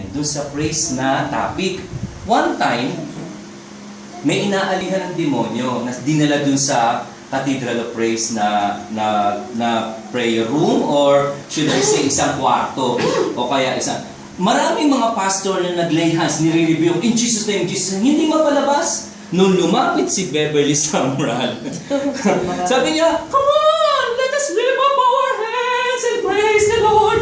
natin dun sa praise na topic. One time, may inaalihan ng demonyo na dinala dun sa Cathedral of Praise na prayer room, or should I say isang kwarto, o kaya isang... Maraming mga pastor na nag-lay hands, nire-review, in Jesus' name, hindi mapalabas. Nung lumapit si Beverly Samral, sabi niya, come on, let us lift up our hands and praise the Lord.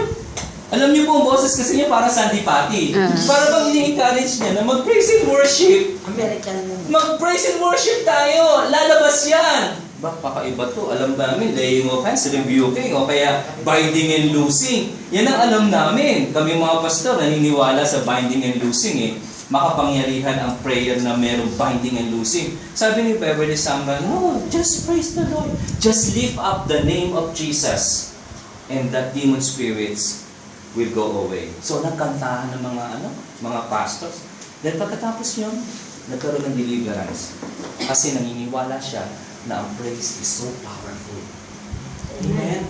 Alam niyo po, ang boses kasi niya para Sandy Patty. Para bang ini-encourage niya na mag-praise and worship. Mag-praise and worship tayo. Lalabas yan. Pakaiba to. Alam namin, laying of hands, rebuking, o kaya binding and loosing. Yan ang alam namin. Kami mga pastor, naniniwala sa binding and loosing eh. Makapangyarihan ang prayer na merong binding and loosing. Sabi ni Beverly Samral, no, just praise the Lord. Just lift up the name of Jesus. And that demon spirits will go away. So, nagkantahan ng mga pastors. Dahil pagkatapos yun, nagkaroon ng deliverance. Kasi naniniwala siya na ang praise is so powerful. Amen?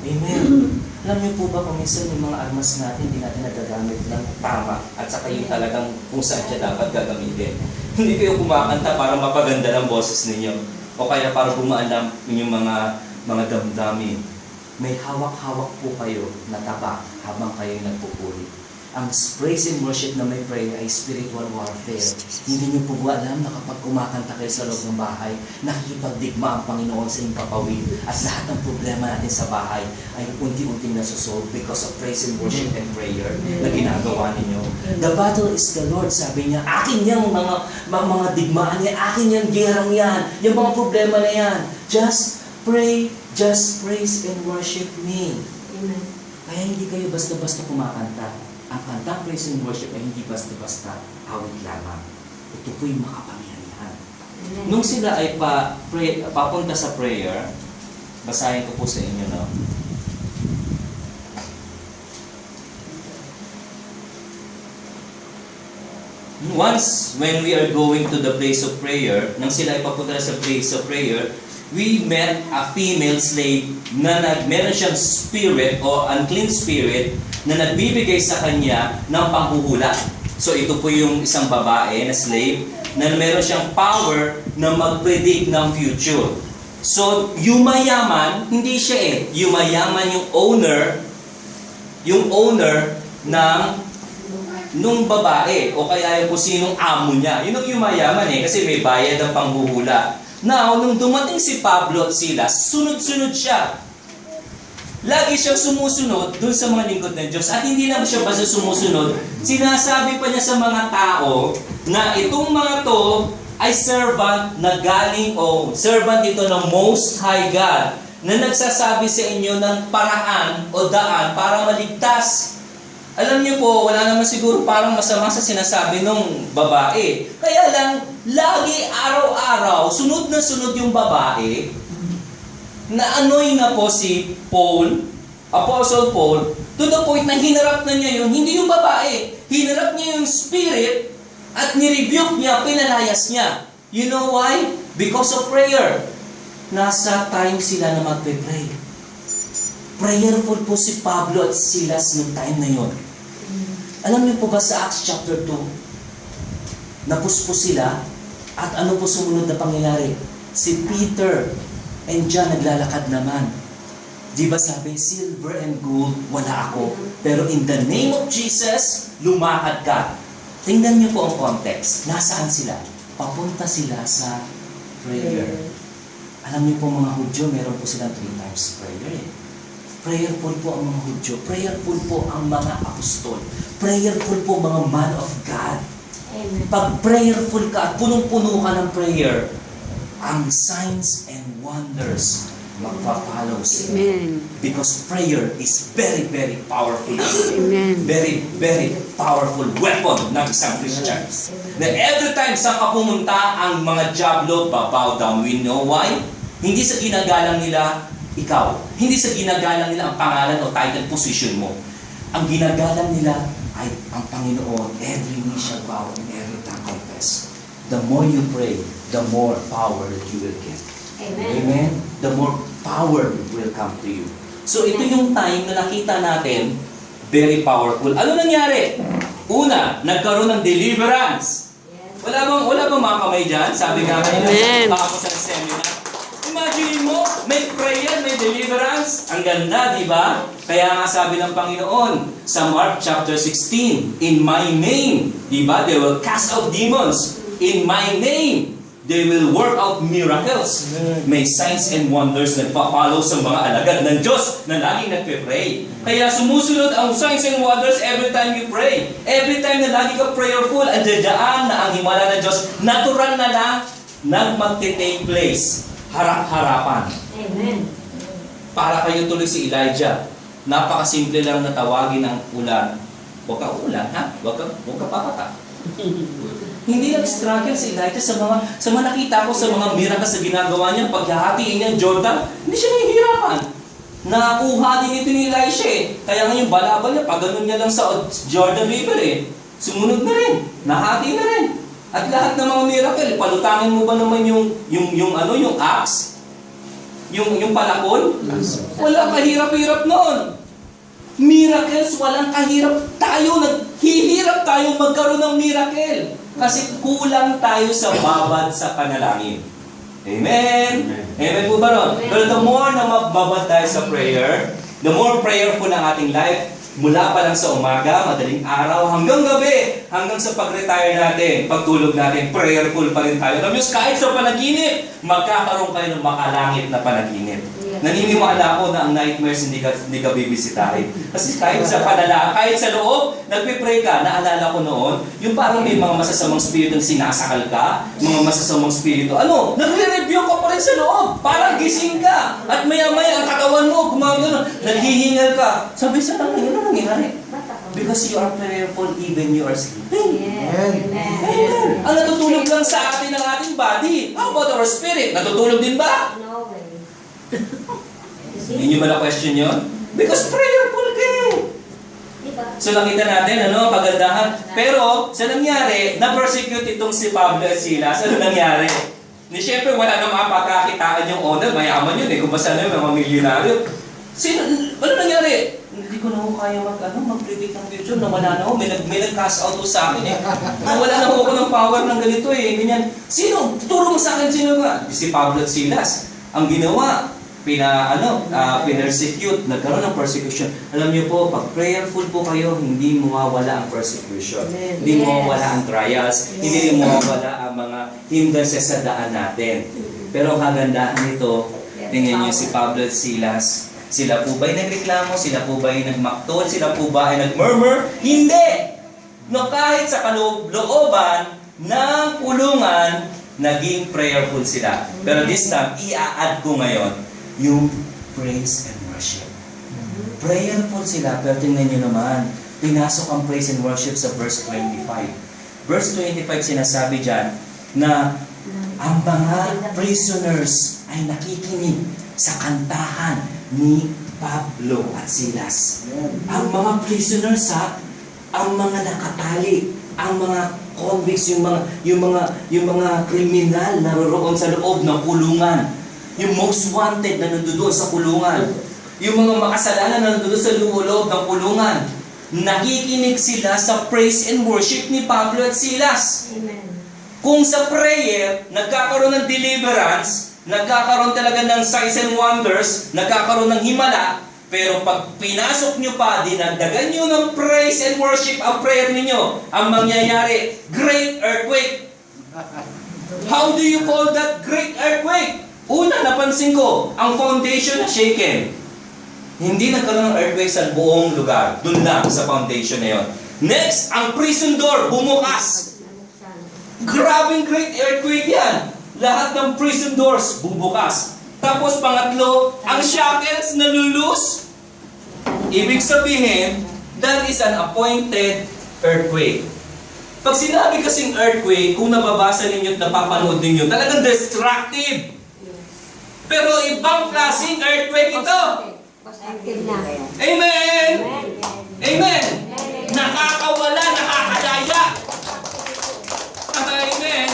Amen. Alam niyo po ba kung minsan yung mga armas natin, hindi natin nagagamit ng tama at saka yung talagang kung saan siya dapat gagamitin. Hindi kayo kumakanta para mapaganda ng boses ninyo o kaya para gumaan lang yung mga damdamin. May hawak-hawak po kayo na tabak habang kayo nagpupuri. Ang praise and worship na may prayer ay spiritual warfare. Hindi niyo po ba alam na kapag kumakanta kayo sa loob ng bahay, nakikipagdigma ang Panginoon sa inyong papawid at lahat ng problema natin sa bahay ay unti-unting nasusolve because of praise and worship and prayer na ginagawa ninyo. The battle is the Lord, sabi niya. Akin yung mga digmaan niya, akin yung gerang yan, yung mga problema na yan. Just pray, just praise and worship me. Amen. Kaya hindi kayo basta-basta kumakanta. Ang kantang praise and worship ay hindi basta-basta awit lamang. Ito po'y makapangyarihan. Nung sila ay papunta sa prayer, basahin ko po sa inyo, no? Once, when we are going to the place of prayer, nang sila ay papunta sa place of prayer, we met a female slave na meron siyang spirit o unclean spirit na nagbibigay sa kanya ng panghuhula. So ito po yung isang babae na slave na meron siyang power na mag-predict ng future. So yumayaman, hindi siya yumayaman yung owner ng nung babae o kaya yung kung sinong amo niya. Yun ang yumayaman kasi may bayad ang panghuhula. Now, nung dumating si Pablo at Silas, sunod-sunod siya. Lagi siyang sumusunod dun sa mga lingkod ng Diyos. At hindi lang siya basta sumusunod, sinasabi pa niya sa mga tao na itong mga to ay servant na galing servant ito ng Most High God na nagsasabi sa inyo ng paraan o daan para maligtas. Alam niyo po, wala naman siguro parang masama sa sinasabi ng babae. Kaya lang, lagi araw-araw, sunod na sunod yung babae, na-anoy na po si Paul, Apostle Paul, to the point na hinarap na niya yun, hindi yung babae, hinarap niya yung spirit at nirebuke niya, pinalayas niya. You know why? Because of prayer. Nasa time sila na magpe-pray. Prayerful po si Pablo at Silas noong time na yun. Alam niyo po ba sa Acts chapter 2, napuspos sila at ano po sumunod na pangyayari? Si Peter and John naglalakad naman. Di ba sabi, silver and gold, wala ako. Pero in the name of Jesus, lumakad ka. Tingnan niyo po ang context. Nasaan sila? Papunta sila sa prayer. Alam niyo po mga Hudyo, meron po silang 3 times prayer. Prayerful po ang mga Hudyo. Prayerful po ang mga apostol. Prayerful po mga man of God. Amen. Pag prayerful ka at punong-puno ka ng prayer, ang signs and wonders magpa-follow sila. Amen. Because prayer is very, very powerful. Amen. Very, very powerful weapon ng isang Christian. Na every time saan ka pumunta, ang mga diablo babow down. We know why? Hindi sa ginagalang nila ikaw. Hindi sa ginagalang nila ang pangalan o title position mo. Ang ginagalang nila ay ang Panginoon. Every knee shall bow and every tongue confess. The more you pray, the more power that you will get. Amen. Amen? The more power will come to you. So ito yung time na nakita natin, very powerful. Ano nangyari? Una, nagkaroon ng deliverance. Wala bang mga kamay dyan? Sabi nga Amen. kanina, ako sa seminar. Imagine mo, may prayer, may deliverance. Ang ganda, di ba? Kaya nga sabi ng Panginoon sa Mark chapter 16, in my name, di ba? They will cast out demons. In my name, they will work out miracles. May signs and wonders na nagpa-follow sa mga alagad ng Diyos na laging nagpe-pray. Kaya sumusunod ang signs and wonders every time you pray. Every time na lagi ka prayerful, andyan na ang himala ng Diyos, natural na lang magte-take place. Harap-harapan. Amen. Para kayo tuloy si Elijah. Napakasimple lang na tawagin ang ulan. Huwag ka ulan, ha? Huwag ka papata. Hindi nag-struggle si Elijah sa mga nakita ko sa mga miracles na ginagawa niya, paghahatiin niya Jordan, hindi siya nahihirapan. Nakuha din ito ni Elisha eh. Kaya ngayon balabal niya, pag ganun niya lang sa Jordan River eh. Sumunod na rin, nahati na rin. At lahat ng mga miracle, palutangin mo ba naman yung axe? Yung palakon? Wala kahirap-hirap noon. Miracles, walang kahirap. Naghihirap tayo magkaroon ng miracle. Kasi kulang tayo sa babad sa panalangin. Amen? Amen po ba ron? Pero the more na mababad tayo sa prayer, the more prayerful ang ating life, mula pa lang sa umaga, madaling araw, hanggang gabi, hanggang sa pag-retire natin, pagtulog natin, prayerful pa rin tayo. Alam nyo, kahit sa panaginip, magkakaroon kayo ng makalangit na panaginip. Naniniwala ako na ang nightmares hindi ka bibisitahin. Kasi kahit sa kahit sa loob, nagpipray ka, naalala ko noon, yung parang may mga masasamang spirito na sinasakal ka, mga masasamang spirito, nagre-review ka pa rin sa loob, parang gising ka, at maya-maya ang katawan mo, gumagano, naghihingal ka. Sabi sa tanong, ano nangyari? Because you are prayerful even you are sleeping. Amen. Amen. Ang natutulog lang sa atin ng ating body. How about our spirit? Natutulog din ba? No way. Hindi nyo ba na-question yun? Because prayerful ka eh. Diba? So nakita natin, kagandahan. Pero, sa nangyari, na-persecute itong si Pablo at Silas. Ano nangyari? Siyempre, wala nang mapakakitaan yung owner. Mayaman yun eh. Kung basta na yung mga milyonaryo. Ano nangyari? Hindi ko na ako kaya mag-predict ng future. Nawala na ako. May nag-cast out sa akin eh. Nawala na ako ng power ng ganito eh. Ganyan. Sino? Tuturo mo sa akin sino ba? Si Pablo at Silas. Ang ginawa, pinersecute, nagkaroon ng persecution. Alam niyo po, pag prayerful po kayo, hindi mawawala ang persecution. Hindi mawawala ang trials. Hindi mawawala ang mga hindrances sa daan natin. Pero ang kagandahan nito, tingnan niyo si Pablo at Silas. Sila po ba'y nagreklamo? Sila po ba'y nagmaktol? Sila po ba ay nagmurmur? Hindi! No, kahit sa kalooban ng kulungan, naging prayerful sila. Pero this time, i-add ko ngayon, yung praise and worship. Prayerful sila, pero tingnan nyo naman, pinasok ang praise and worship sa verse 25. Verse 25 sinasabi dyan na ang mga prisoners ay nakikinig sa kantahan ni Pablo at Silas. Ang mga prisoners ang mga nakatali, ang mga convicts, yung mga kriminal na naroroon sa loob ng kulungan. Yung most wanted na nandoon sa kulungan. Yung mga makasalanan na nandoon sa loob ng kulungan. Nakikinig sila sa praise and worship ni Pablo at Silas. Amen. Kung sa prayer, nagkakaroon ng deliverance, nagkakaroon talaga ng signs and wonders, nagkakaroon ng himala, pero pag pinasok nyo pa, dinagdagan nyo ng praise and worship ang prayer ninyo, ang mangyayari, great earthquake. How do you call that great earthquake? Una, napansin ko, ang foundation na shaken. Hindi nagkaroon ng earthquake sa buong lugar. Doon lang sa foundation na yun. Next, ang prison door, bumukas. Grabing great earthquake yan. Lahat ng prison doors, bubukas. Tapos pangatlo, ang shackles nalulus. Ibig sabihin, that is an appointed earthquake. Pag sinabi kasing earthquake, kung nababasa ninyo at napapanood ninyo, talagang destructive. Pero ibang klaseng earthquake ito. Positive na. Amen! Amen! Nakakawala, nakakadaya. Amen!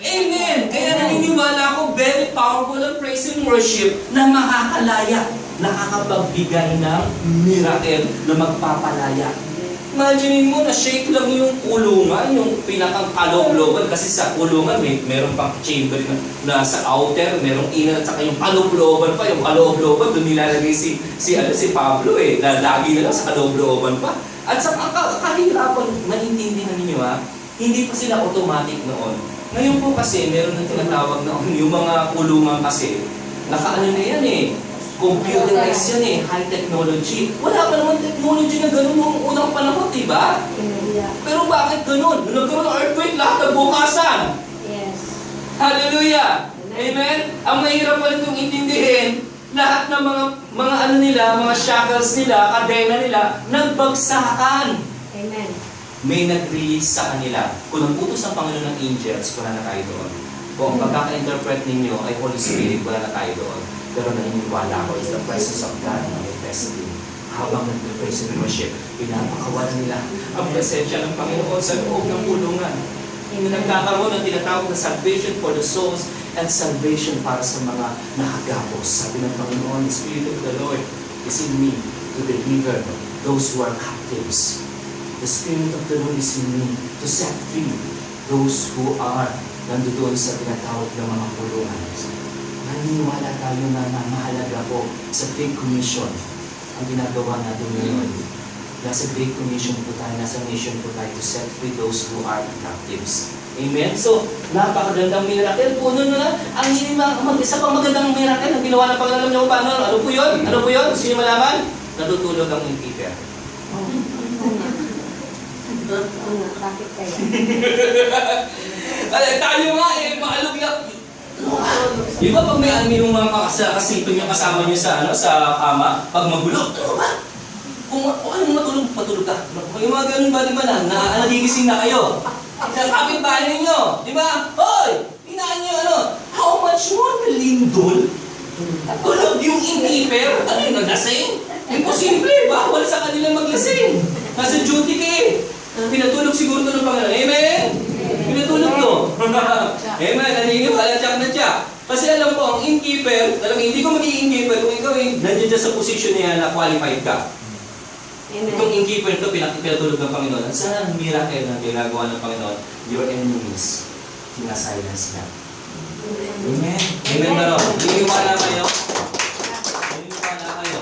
Amen! Kaya naniniwala ako, very powerful ang praise and worship na makakalaya, nakakapagbigay ng miracle na magpapalaya. Imagine mo na shape lang yung kulungan, yung pinakang kaloob-looban kasi sa kulungan meron pang chamber na sa outer, merong inner at saka yung kaloob-looban pa, yung kaloob-looban doon nilalagay si Pablo lagi na lang sa kaloob-looban pa. At sa kahirapan, maintindihan ninyo hindi pa sila automatic noon. Ngayon po kasi meron ng tinatawag na yung mga kulungan kasi nakaano na yan computerized yan high technology. Wala pa naman technology na gano'n noong unang panahon, di ba? Pero bakit gano'n? Nung nagkaroon ng earthquake, lahat nagbukasan. Yes. Hallelujah! Amen? Ang mahirap pa rin itong intindihin, lahat ng mga ano nila, mga shackles nila, kadena nila, nagbagsakan. Amen. May nag-release sa kanila. Kung ang utos ng Panginoon ng angels, wala na tayo doon. Kung ang pagkaka-interpret ninyo ay Holy Spirit, wala na tayo doon. Pero naniniwala ko is the presence of God manifesting. Habang nag-praise and worship, pinapakawalan nila ang presensya ng Panginoon sa loob ng kulungan. Nagkakaroon ng tinatawag na salvation for the souls and salvation para sa mga nakagapos. Sabi ng Panginoon, the Spirit of the Lord is in me to deliver those who are captives. The Spirit of the Lord is in me to set free those who are nandoon sa tinatawag ng mga kulungan. Naniniwala tayo na mahalaga po sa Great Commission ang ginagawa natin ngayon. Nasa Great Commission po tayo, nasa mission po tayo to set free those who are captives. Amen? So, napakagandang miracle po nun na. Isa pang magandang miracle na ginawa ng Panginoon. Alam niyo kung paano? Ano po yun? Ano po yun? Gusto niyo malaman? Natutulog ang innkeeper. Bakit kaya? Tayo nga maalog lang. Di ba pag may mga kasipin niyo kasama niyo sa kama, pag magulog, ano ba? Kung ano matulog, patulog ka. Yung mga ganun ba, di ba nagigising na kayo? Sa kapitbahay ninyo, di ba? Hoy! Hinaan niyo how much more kalindol? Tulog yung innkeeper? Ano yung naglasing? Imposible, bawal sa kanila maglasing. Nasa duty ka Pinatulog siguro ito ng Panginoon. Amen? Pinatulog to. Amen. Naniniwala, tsak na tsak. Kasi alam ko, ang innkeeper, talagang hindi ko magiging innkeeper kung ikaw nandiyan dyan sa position niya na qualified ka. Amen. Itong innkeeper ito, pinatulog ng Panginoon. At saan ang miracle na ginagawa ng Panginoon? Your enemies, sinasilence na. Amen. Amen ba no? Naniniwala kayo? Naniniwala kayo?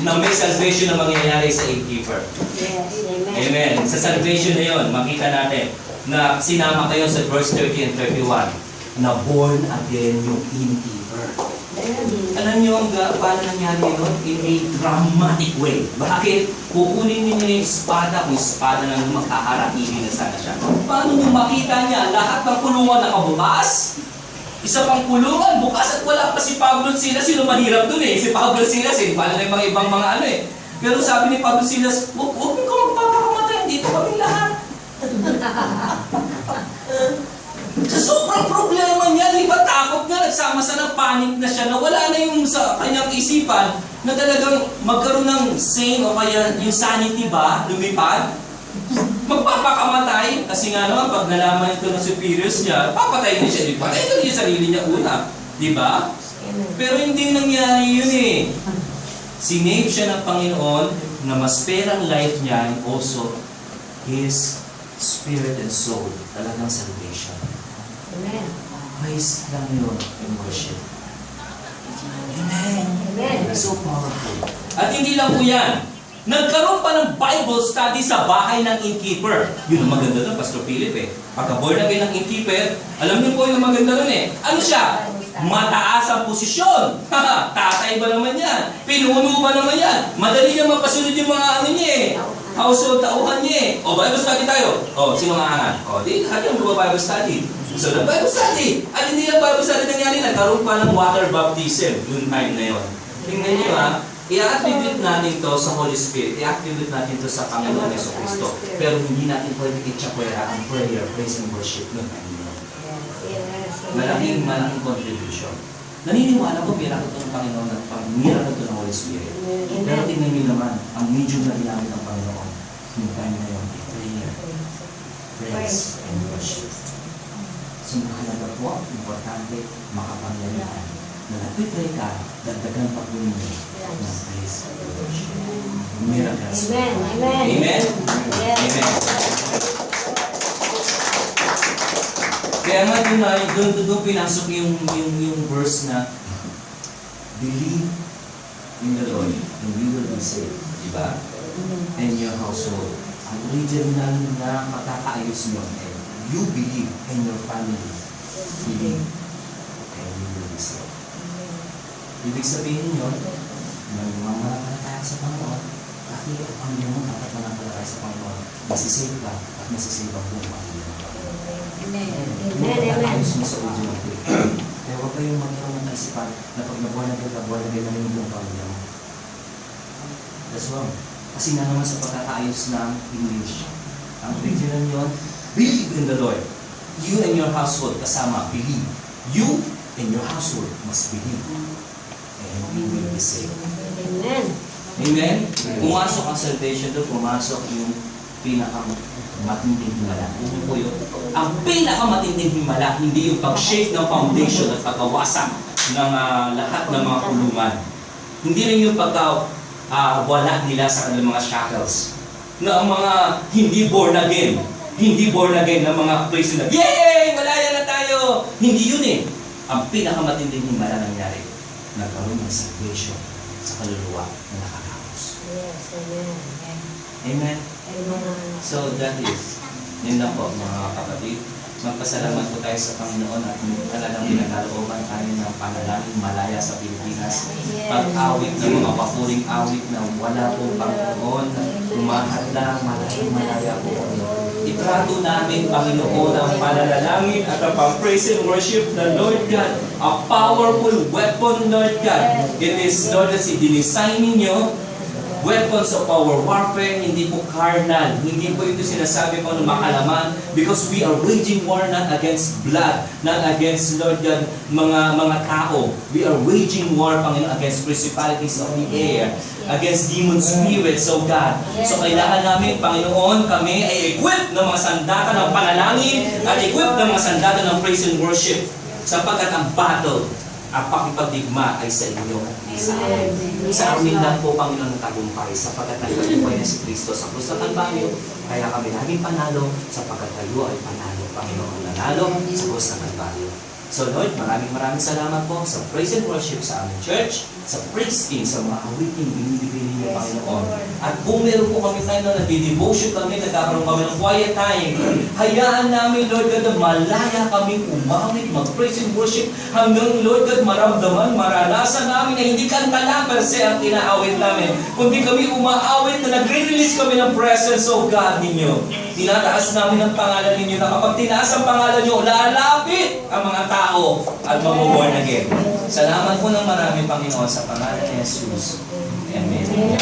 Na may salvation na mangyayari sa innkeeper. Yes. Amen. Amen. Sa salvation na yun, makita natin na sinama kayo sa verse 30 and 31 na born again yung innkeeper. Alam niyo paano nangyari yun? In a dramatic way. Bakit? Kukunin niyo yung espada, kung espada na magkaharapili na sana siya. Paano niyo makita niya? Lahat ng kulungan nakabukas. Isa pang kulungan, bukas at wala pa si Pablo at Silas. Sino mahirap dun Si Pablo at Silas paano na yung mga ibang mga Pero sabi ni Pablo at Silas, huwag mo ka magpapakamatay. Dito kami lahat. Sa sobrang problema niya, di ba takot niya, nagsama sa ng panic na siya, na wala na yung sa kanyang isipan na talagang magkaroon ng sane o kaya yung sanity ba, lumipad, magpapakamatay. Kasi nga naman, pag nalaman ito ng superiors niya, papatayin niya siya, di ba? Ito yung sarili niya una, di ba? Pero hindi nangyari yun Sinave siya ng Panginoon na mas perang life niya and also his spirit and soul, talagang salvation. Amen. Praise lang yun in worship. Amen. Amen. So powerful. At hindi lang po yan. Nagkaroon pa ng Bible study sa bahay ng innkeeper. Yun ang maganda doon, Pastor Philip Pagka-born again ng innkeeper, alam niyo po yung maganda doon Ano siya? Mataas ang posisyon. Tatay ba naman yan? Pinuno ba naman yan? Madali niya mapasunod yung mga niya household tauhan niya O, Bible study tayo. O, sino nga di, hati ang Bible study. So, Bible study. At hindi lang Bible study nangyari, nagkaroon pa ng water baptism noong time na yun. Tingnan niyo i-attribute natin to sa Holy Spirit, i-attribute natin to sa Panginoon Yeso Cristo. Pero hindi natin pwede i-chapwera ang prayer, praise and worship noong time na yun. Malaking contribution. Naniniwala ko, miracle ito ng Panginoon at miracle ito ng Holy Spirit. Pero tingnan niyo naman, ang medium na ginamit ng Panginoon, yung time na yun, prayer, praise and worship. So, mahalaga po, importante, makapangyarihan. nalapit ka, dagdagan pa po ninyo ng praise and worship. Miracles. Amen. Amen. Amen? Yes. Amen. Kaya nga doon pinasok yung verse na believe in the Lord and you will be saved. Diba? And your household. Ang original na makakaayos nyo ay you believe and your family believe and you will be saved. Ibig sabihin nyo, mananampalataya sa Panginoon, bakit ang Panginoon dapat mananampalataya sa Panginoon? Masisave ka at masisave ang buong Panginoon. Amen. Hindi Amen. makakaayos mo sa original faith. Kaya huwag kayong magkaroon ng kaisipan na pag nabuhay na na yung buong Panginoon. That's wrong. Kasi na naman sa pagkakaayos ng English. Ang original yun, believe in the Lord. You and your household kasama, believe. You and your household must believe. And we will be saved. Amen. Amen? Pumasok ang salvation doon, pumasok yung pinakamatinding himala. Ano po yun? Ang pinakamatinding himala, hindi yung pag-shape ng foundation at pagkawasak ng lahat ng mga kulungan. Hindi rin yung wala nila sa kanilang mga shackles. Na ang mga hindi born again ng mga prisoner, yay! Malaya na tayo! Hindi yun eh. Ang pinakamatinding himala nangyari, nagkaroon ng salvation sa kaluluwa na nakakapos. Yes. Amen. Amen? Amen. So that is, yun lang po mga kapatid. Magpasalamat po tayo sa Panginoon at talagang pinagkalooban tayo ng panalangin malaya sa Pilipinas. Pag-awit ng mga papuring awit na wala po Panginoon, umahadlang malaya po. Itrato namin, Panginoon, ang pananalangin at ang pang-praise and worship na Lord God, a powerful weapon, Lord God. It is, Lord, as i-design ninyo, weapons of our warfare, hindi po carnal. Hindi po ito sinasabi ko ng makalaman because we are waging war not against blood, not against, Lord God, mga tao. We are waging war, Panginoon, against principalities of the air, against demon spirits, oh God. So kailangan namin, Panginoon, kami ay equip ng mga sandata ng panalangin at equip ng mga sandata ng praise and worship sapagkat ang battle, ang pakipagdigma ay sa inyo at sa amin. Sa amin lang po, Panginoon, ng tagumpay sapagkat nagtagumpay na si Kristo sa krus ng Kalbaryo. Kaya kami laging panalo sapagkat kayo ay panalo, Panginoon, nanalo sa krus ng Kalbaryo. So Lord, maraming salamat po sa praise and worship sa aming church, sa praise team, sa mga awiting binibigay ninyo, Panginoon. At kung meron po kami tayo na nag-devotion kami, nagkakaroon kami ng quiet time, hayaan namin, Lord God, na malaya kaming umawit, mag-praise and worship hanggang, Lord God, maramdaman, maranasan namin na hindi kanta lang per se ang inaawit namin, kundi kami umaawit na nagre-release kami ng presence of God ninyo. Tinataas namin ang pangalan ninyo na kapag tinaas ang pangalan nyo, lalapit ang mga tao at mag-born again. Salamat po ng marami, Panginoon, sa pangalan ni Jesus. Amen. Amen.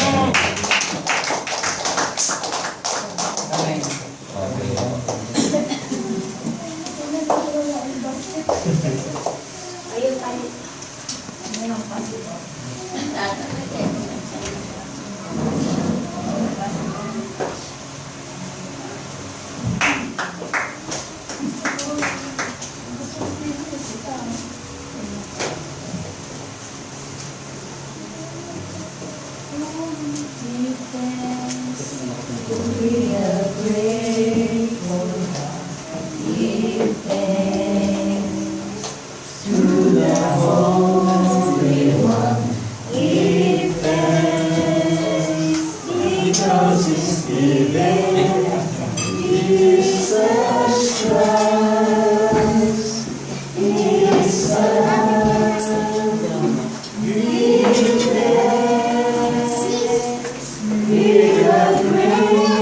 Ayun tayo.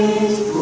Give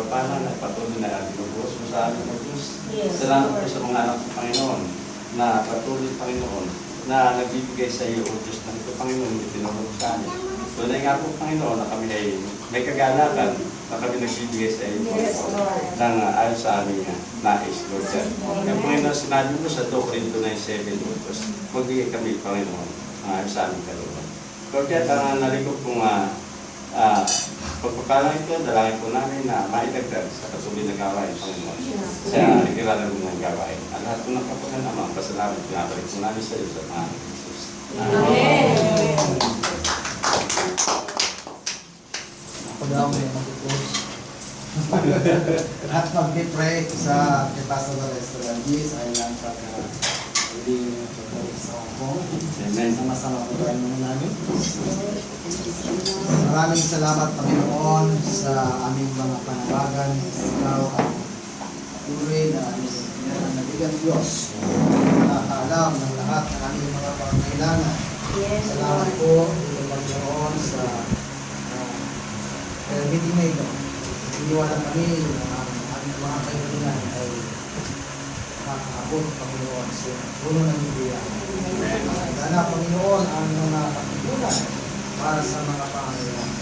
kapakanan at patuloy na binubuhos mo sa amin, O Diyos. Yes, Salamat po Lord. sa mga anak ng Panginoon na patuloy, Panginoon, na nagbibigay sa iyo, O Diyos, ng ito, Panginoon, itinulong sa amin. Tunay nga po, Panginoon, na kami ay may kagalakan na kami nagbibigay sa iyo, Yes, Panginoon, Lord. ng ayon sa aming nais, Lord God. Kaya, Panginoon, sinabi mo sa 2 Corinto 9:7, Lord God, magbigay kami, Panginoon, ayon sa aming kalooban. Lord God, ang nalikot kong pagpapalang ito, dalangin po namin na maidagdag sa patuloy na gawain, Panginoon. Sa ikilala mo ng gawain. Ang lahat po ng kapatid, Ama, pasalamat, pinabalik po namin sa iyo sa mga Jesus. Amen. Ako daw may mag-close. At mag-pray sa Pastor Restaurant Gis ay lang pag-reading sa Hong Kong. Amen. Sama-sama po tayo muna namin. Maraming salamat, Panginoon, sa aming mga panawagan. Ikaw ang tuloy na nabigyan Diyos. Nakakaalam ng lahat ng aming mga pangangailangan. Yes, Salamat Lord. po, Panginoon, sa meeting na ito. Iniwala kami na ang aming mga kaibigan ay makakabot, Panginoon, sa puno ng Biblia. Sana, Panginoon, ang mga katipunan para sa mga pangangailangan.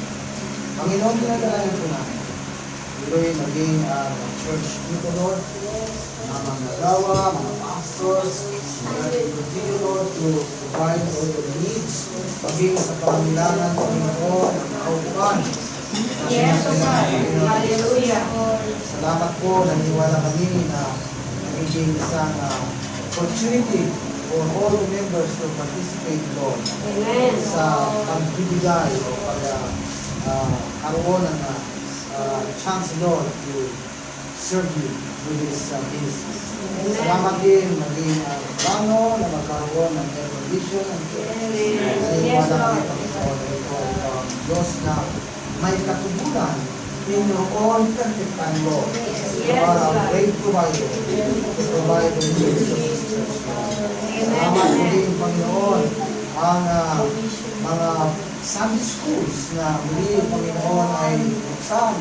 Panginoon, pinadalayan po namin. Tuloy maging church dito, Lord. Mga nagawa, mga pastors, continue, Lord, to provide all the needs, maging sa pangangailangan, Panginoon, ng kaupuan. Yes, Lord. Hallelujah. Salamat po, naniwala kami na nagiging isang opportunity for all the members to participate, Lord, Amen. sa pagbibigay o pagkaroon ng chance, Lord, to serve you through this ministry. Salamat din maging plano na magkaroon ng air condition and naniwala kami, Panginoon, na ito ay ang Diyos na may katubulan in your own perfect time, Lord. You are a great provider to provide the needs of this church. Salamat po din, Panginoon, ang mga Sunday schools na muli, Panginoon, ay buksan.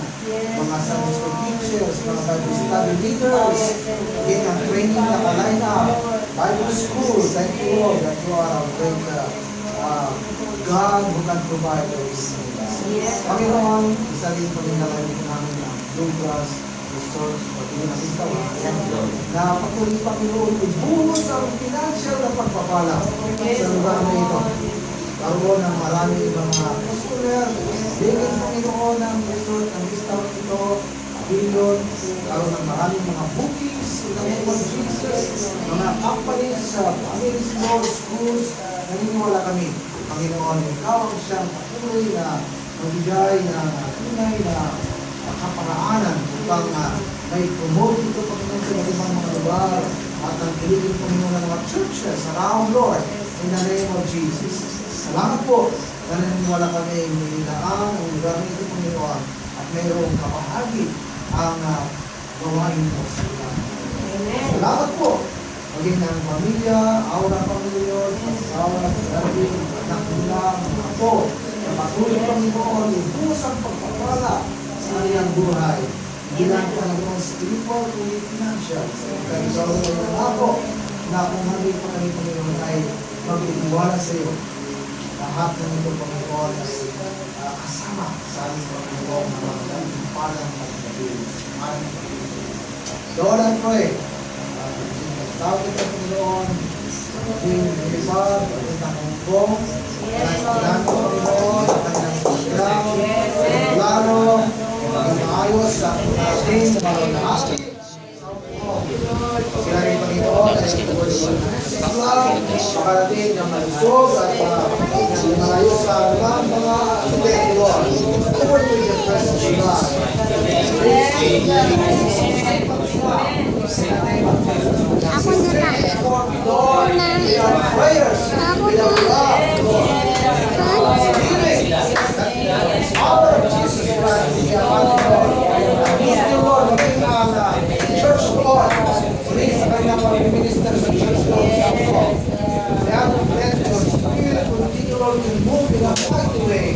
Mga Sunday school teachers, mga Bible study leaders, again, ang training na ka-line up, Bible school, thank you, Lord, that you are a great God who can provide those things. Panginoon, isa rin po rin nalagay namin ang Bluegrass Resort patuloy na bitawan na patuloy, Panginoon, ibuhos ang financial na pagpapala sa lugar na ito. Karoon ng marami mga customer, bigyan, Panginoon, ng resort, ng bitawan ito, billion, karoon ng maraming mga bookings in the name of Jesus, mga companies, families, Lord, schools, naniniwala kami, Panginoon, ikaw ang siyang patuloy na magbigay ng tunay na kaparaanan upang may promote ito, Panginoon, sa ibang mga lugar at ang piligin, Panginoon, ng mga churches around, Lord, in the name of Jesus. Salamat po na naniniwala kami nilaan ang lugar nito, Panginoon, at mayroong kapahagi ang gawain mo sa lugar. Salamat po. Maging ng pamilya, aura Panginoon, asawa, pagdali, anak nila, mga apo, na patuloy, Panginoon, ibuhos ang pagpapala sa kanilang buhay. Hindi lang, Panginoon, spiritual, kundi financial. Kaya ikaw ay nangako na kung hindi pa kami, Panginoon, ay mag-iwala sa iyo. Lahat ng ito, Panginoon, ay kasama sa aming Panginoon na magandang palang pagdating. Lord, I pray, tawag ito, Panginoon, maging nilipad, maging nakongkong, kailangan ko, Panginoon, ang kanilang program, plano, maging maayos sa ating mga lahat. Sila rin, Panginoon, ay makarating ng malusog at malayo sa mga asubet, Lord. Lord, with your presence, God. Ako na lang. Lord, we are prayers. We are love, Lord. Healing. That power of Jesus Christ is your heart, Lord. Gusto niyo, Lord, maging ang church, Lord. Please, sa kanyang mag-minister sa church, Lord. Kaya kung let your spirit continue, Lord, to move in a mighty way.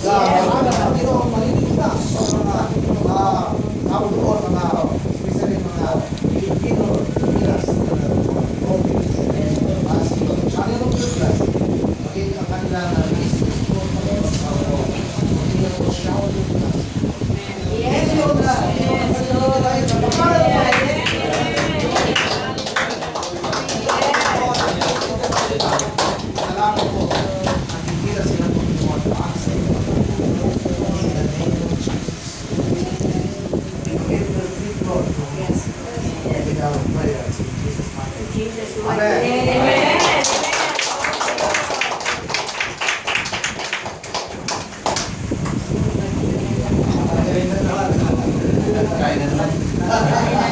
Panginoon, maliligtas sa mga Amen. Amen. Kain na naman.